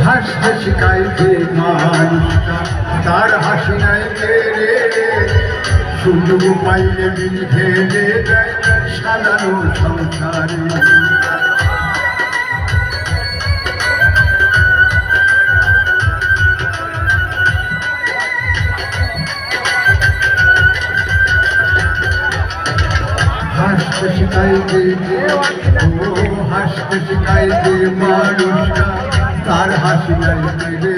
হাসতে শিখাইছে মানুষটা তার হাসি নাই রে সুযোগ পাইলে দিল ঘেরে যায় সাজানো সংসারে হাসতে শিখাইছে হাসতে শিখাইছে মানুষটা তার হাসি নাই রে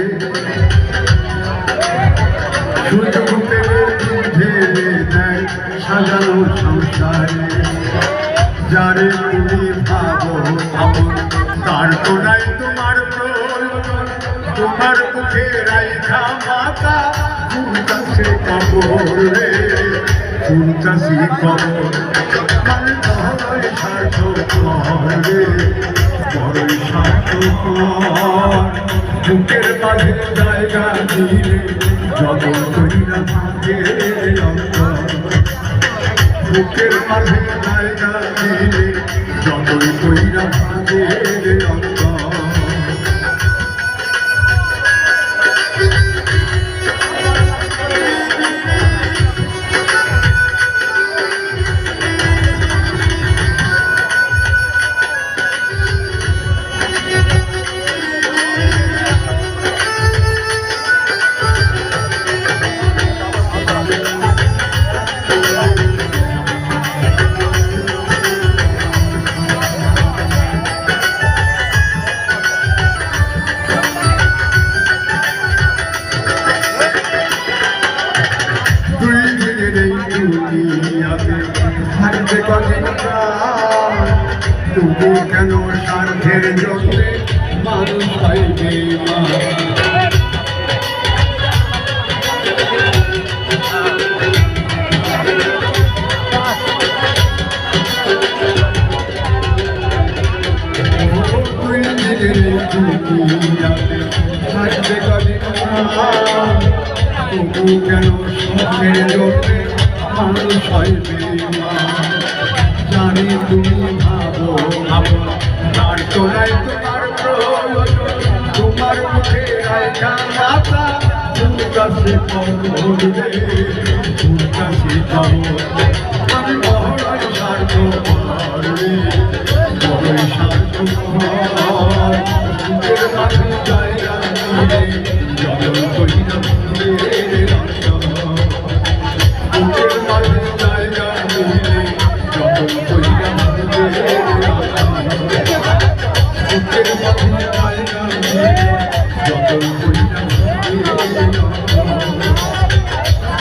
সুযোগ পেলে ঢেলে দেয় সাজানো সংসারে যারে তুমি ভাবো আপন তার তো নাই তোমার প্রয়োজন তোমার মুখে রাইখা মাতা ফুলকাছে কবর রে ফুলকাছি কবর বড়ই স্বার্থপর রে বড়ই স্বার্থপর বুকের মাঝে জায়গা দিলে যত কইরা থাকে অন্তর বুকের মাঝে জায়গা দিলে যতই কইরা থাকে অন্তর তবু কেন স্বার্থের জন্য মানুষ পাইবে তবু কেন স্বার্থের জন্য মানুষ পাইবে জানি তুমি ভাবো আপন তার তোলাই তোমার প্রয়োজন তোমার মুখে রাইখা মাতা ফুলকাছে কবর রে ফুলকাছে কবর আমি বড়ই স্বার্থপর রে বড়ই স্বার্থপর বুকের মাঝে জায়গা দিলে যত কইরা ফুলের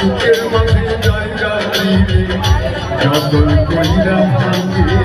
বুকের মাঝে জায়গা দিলে যত কইরা ভাঙে